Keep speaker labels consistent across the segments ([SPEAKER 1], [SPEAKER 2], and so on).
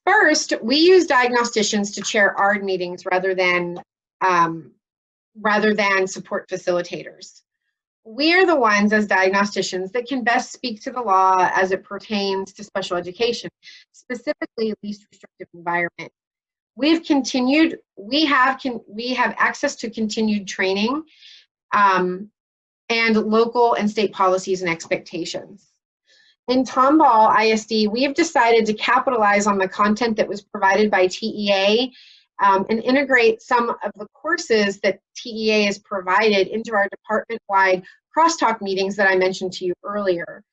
[SPEAKER 1] First, we use diagnosticians to chair ARD meetings rather than support facilitators. We are the ones as diagnosticians that can best speak to the law as it pertains to special education, specifically least restrictive environment. We have access to continued training and local and state policies and expectations. In Tomball ISD, we have decided to capitalize on the content that was provided by TEA and integrate some of the courses that TEA has provided into our department-wide crosstalk meetings that I mentioned to you earlier.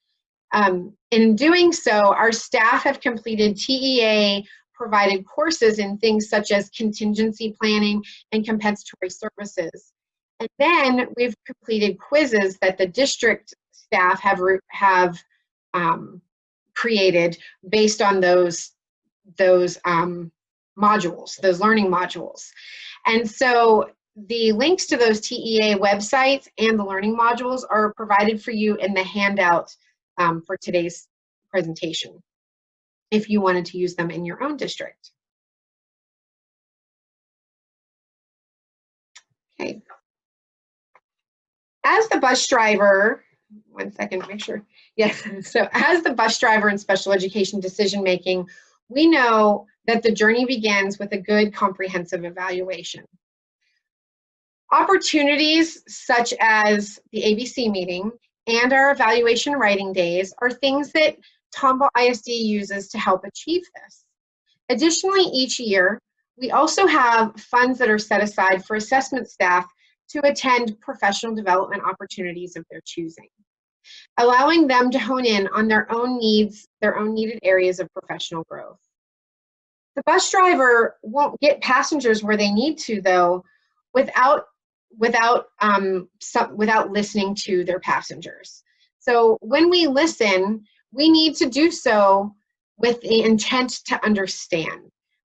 [SPEAKER 1] In doing so, our staff have completed TEA-provided courses in things such as contingency planning and compensatory services. And then we've completed quizzes that the district staff have created based on those modules, those learning modules. And so the links to those TEA websites and the learning modules are provided for you in the handout for today's presentation, if you wanted to use them in your own district. Okay. As the bus driver, one second, make sure. Yes, so as the bus driver in special education decision making, we know that the journey begins with a good comprehensive evaluation. Opportunities such as the ABC meeting and our evaluation writing days are things that Tomball ISD uses to help achieve this. Additionally, each year, we also have funds that are set aside for assessment staff to attend professional development opportunities of their choosing, allowing them to hone in on their own needs, their own needed areas of professional growth. The bus driver won't get passengers where they need to, though, without listening to their passengers. So when we listen, we need to do so with the intent to understand.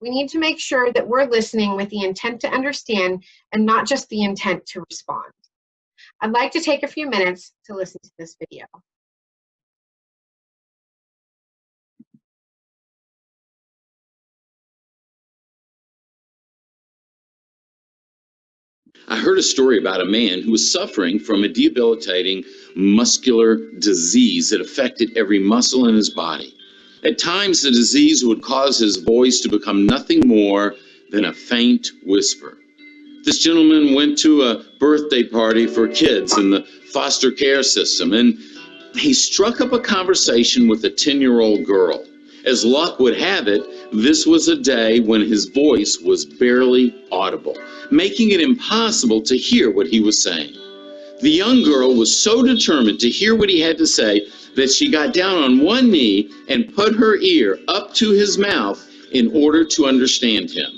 [SPEAKER 1] We need to make sure that we're listening with the intent to understand and not just the intent to respond. I'd like to take a few minutes to listen to this video.
[SPEAKER 2] I heard a story about a man who was suffering from a debilitating muscular disease that affected every muscle in his body. At times, the disease would cause his voice to become nothing more than a faint whisper. This gentleman went to a birthday party for kids in the foster care system, and he struck up a conversation with a 10-year-old girl. As luck would have it, this was a day when his voice was barely audible, making it impossible to hear what he was saying. The young girl was so determined to hear what he had to say that she got down on one knee and put her ear up to his mouth in order to understand him.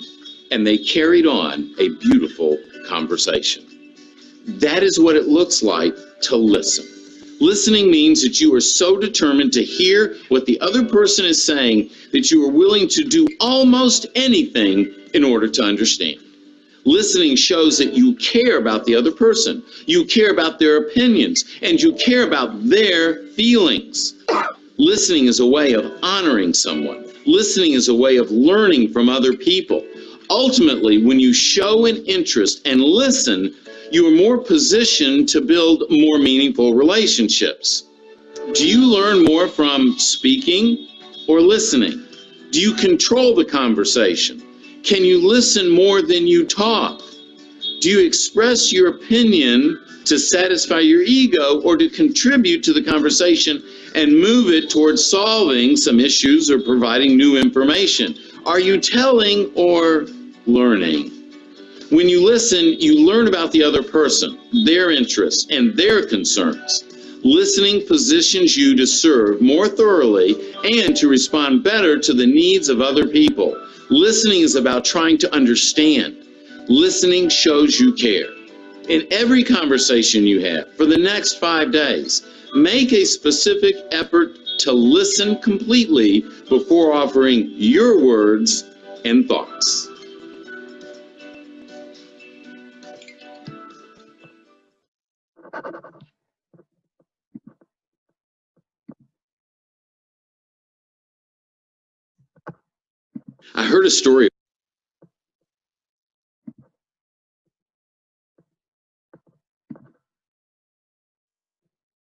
[SPEAKER 2] And they carried on a beautiful conversation. That is what it looks like to listen. Listening means that you are so determined to hear what the other person is saying that you are willing to do almost anything in order to understand. Listening shows that you care about the other person, you care about their opinions, and you care about their feelings. Listening is a way of honoring someone. Listening is a way of learning from other people. Ultimately, when you show an interest and listen, you are more positioned to build more meaningful relationships. Do you learn more from speaking or listening? Do you control the conversation? Can you listen more than you talk? Do you express your opinion to satisfy your ego or to contribute to the conversation and move it towards solving some issues or providing new information? Are you telling or learning? When you listen, you learn about the other person, their interests, and their concerns. Listening positions you to serve more thoroughly and to respond better to the needs of other people. Listening is about trying to understand. Listening shows you care. In every conversation you have for the next 5 days, make a specific effort to listen completely before offering your words and thoughts. I heard a story.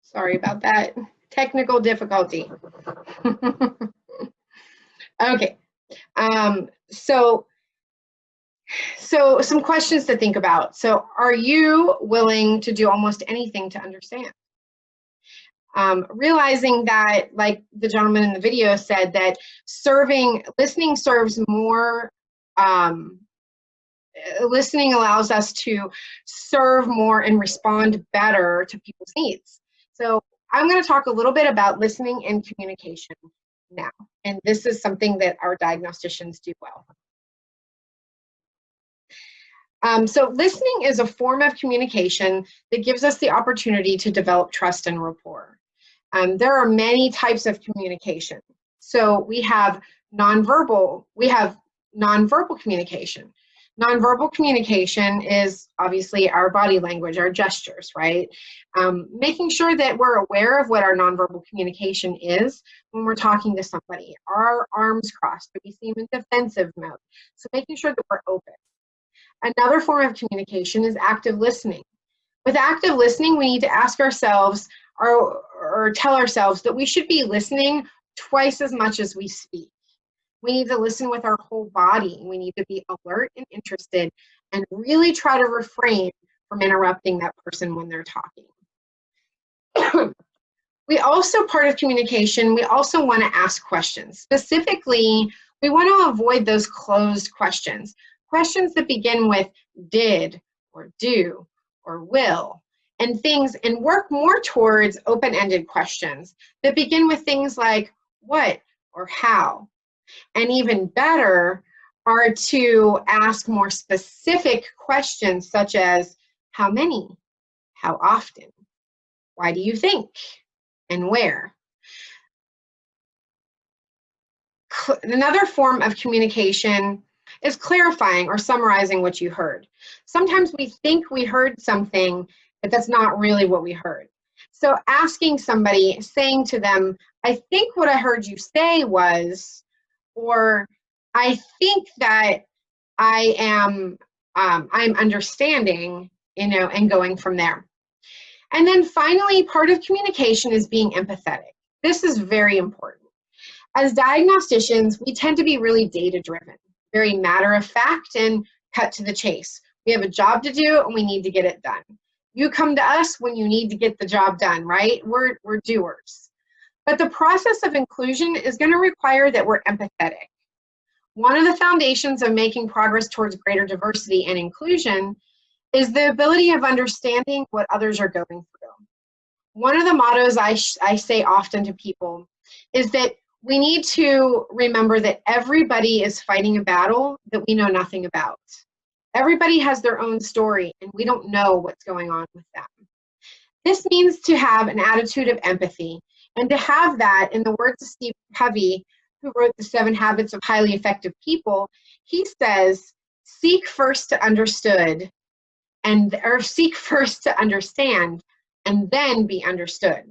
[SPEAKER 1] Sorry about that. Technical difficulty. Okay. So some questions to think about. So are you willing to do almost anything to understand? Realizing that, like the gentleman in the video said, that listening serves more, listening allows us to serve more and respond better to people's needs. So I'm going to talk a little bit about listening and communication now. And this is something that our diagnosticians do well. So listening is a form of communication that gives us the opportunity to develop trust and rapport. There are many types of communication. So we have nonverbal communication. Nonverbal communication is obviously our body language, our gestures, right? Making sure that we're aware of what our nonverbal communication is when we're talking to somebody. Are our arms crossed? Do we seem in defensive mode? So making sure that we're open. Another form of communication is active listening. With active listening, we need to ask ourselves or tell ourselves that we should be listening twice as much as we speak. We need to listen with our whole body. We need to be alert and interested and really try to refrain from interrupting that person when they're talking. Part of communication, we also want to ask questions. Specifically, we want to avoid those closed questions. Questions that begin with did or do or will and work more towards open-ended questions that begin with things like what or how. And even better are to ask more specific questions such as how many, how often, why do you think, and where. Another form of communication is clarifying or summarizing what you heard. Sometimes we think we heard something, but that's not really what we heard. So asking somebody, saying to them, I think what I heard you say was, or I think that I'm understanding, and going from there. And then finally, part of communication is being empathetic. This is very important. As diagnosticians, we tend to be really data-driven, very matter-of-fact and cut to the chase. We have a job to do and we need to get it done. You come to us when you need to get the job done, right? We're doers. But the process of inclusion is going to require that we're empathetic. One of the foundations of making progress towards greater diversity and inclusion is the ability of understanding what others are going through. One of the mottos I say often to people is that we need to remember that everybody is fighting a battle that we know nothing about. Everybody has their own story, and we don't know what's going on with them. This means to have an attitude of empathy, and to have that, in the words of Steve Covey, who wrote The 7 Habits of Highly Effective People, he says, seek first to understand, and then be understood.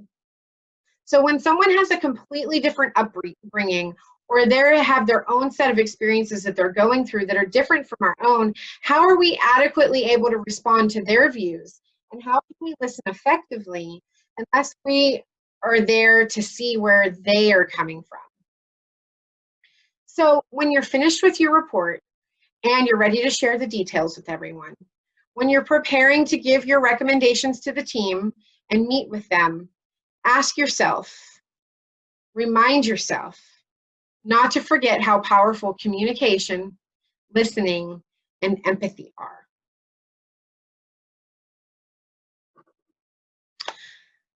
[SPEAKER 1] So when someone has a completely different upbringing, or they have their own set of experiences that they're going through that are different from our own, how are we adequately able to respond to their views? And how can we listen effectively unless we are there to see where they are coming from? So when you're finished with your report and you're ready to share the details with everyone, when you're preparing to give your recommendations to the team and meet with them, ask yourself, remind yourself, not to forget how powerful communication, listening, and empathy are.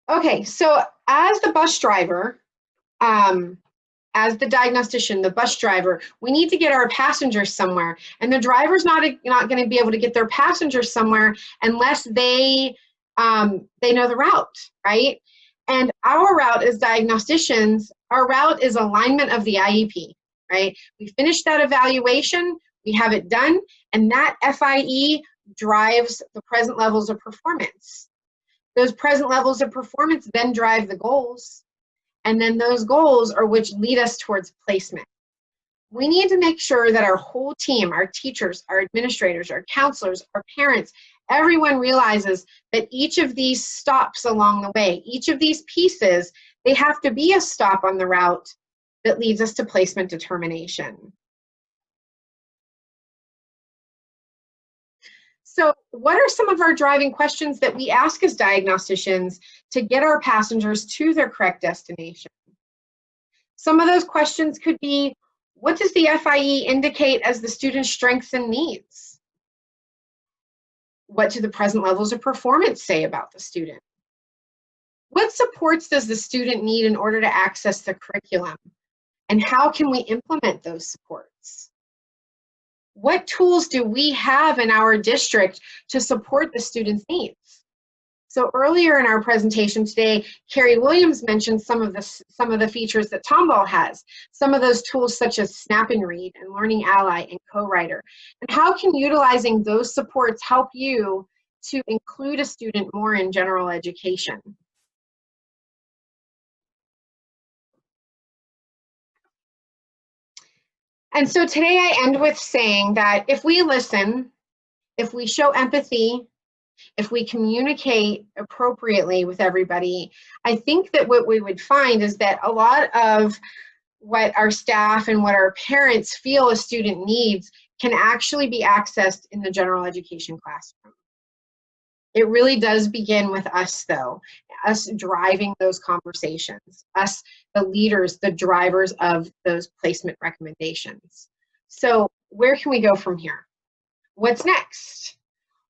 [SPEAKER 1] Okay, so as the bus driver, as the diagnostician, the bus driver, we need to get our passengers somewhere, and the driver's not going to be able to get their passengers somewhere unless they know the route, right? And our route as diagnosticians, our route is alignment of the IEP, right? We finish that evaluation, we have it done, and that FIE drives the present levels of performance. Those present levels of performance then drive the goals, and then those goals are which lead us towards placement. We need to make sure that our whole team, our teachers, our administrators, our counselors, our parents, everyone realizes that each of these stops along the way, each of these pieces, they have to be a stop on the route that leads us to placement determination. So what are some of our driving questions that we ask as diagnosticians to get our passengers to their correct destination? Some of those questions could be, what does the FIE indicate as the student's strengths and needs? What do the present levels of performance say about the student? What supports does the student need in order to access the curriculum? And how can we implement those supports? What tools do we have in our district to support the student's needs? So earlier in our presentation today, Carrie Williams mentioned some of the features that Tomball has, some of those tools such as Snap and Read and Learning Ally and Co-Writer. And how can utilizing those supports help you to include a student more in general education? And so today I end with saying that if we listen, if we show empathy, if we communicate appropriately with everybody, I think that what we would find is that a lot of what our staff and what our parents feel a student needs can actually be accessed in the general education classroom. It really does begin with us, though, us driving those conversations, us, the leaders, the drivers of those placement recommendations. So where can we go from here? What's next?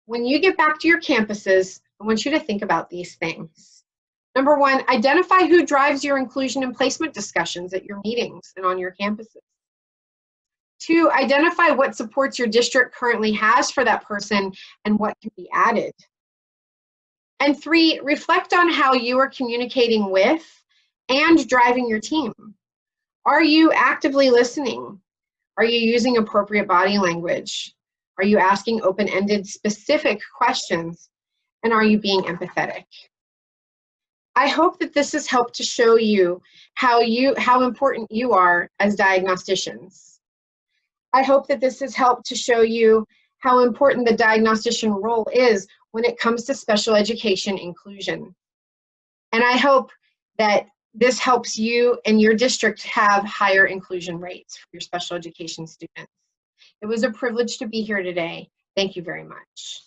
[SPEAKER 1] When you get back to your campuses, I want you to think about these things. Number one, identify who drives your inclusion and placement discussions at your meetings and on your campuses. Two, identify what supports your district currently has for that person and what can be added. And three, reflect on how you are communicating with and driving your team. Are you actively listening? Are you using appropriate body language? Are you asking open-ended specific questions? And are you being empathetic? I hope that this has helped to show you how important you are as diagnosticians. I hope that this has helped to show you how important the diagnostician role is when it comes to special education inclusion. And I hope that this helps you and your district have higher inclusion rates for your special education students. It was a privilege to be here today. Thank you very much.